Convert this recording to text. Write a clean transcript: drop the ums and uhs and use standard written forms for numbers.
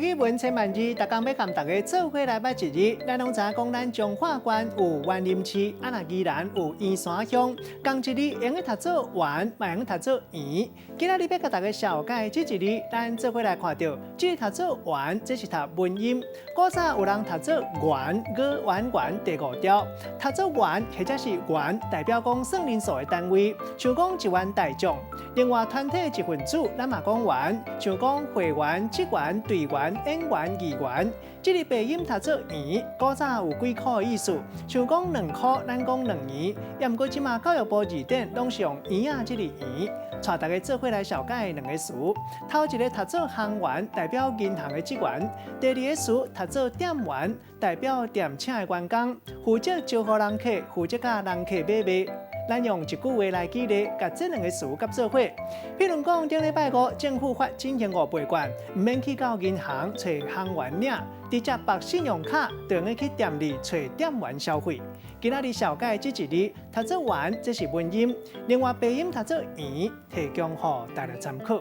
语文千万字，大家要和大家做伙来捌一日。咱拢知影讲，咱彰化县有园林市，啊那宜兰有燕山乡，同一日用去读做园，嘛用去读做园。今仔日要甲大家小解这一日，咱做伙来看到，这读做园，这是读文音。古早有人读做园，五园园第五条，读做园或者是园，代表讲算人数的单位，像讲一员大将。另外团体一份子，咱嘛讲园，像讲会员、职员、队员、演员、议员。这个培音读做元，古早有几块的意思，像讲2块，咱讲2元。也毋过即马教育部字典拢是用元啊这个元，带大家做伙来小解两个词。头一个读做行员，代表银行的职员；第二个词读做店员，代表店请的员工，负责招呼人客，负责甲人客买卖。咱用一句话来举例，甲这两个词夹做伙。比如讲，顶礼拜五，政府发进行5倍券，唔免去到银行找行员领，直接绑信用卡，就用去店里找店员消费。今仔日小解这一日，读做园，这是文音；另外培音读做元，提供予大家参考。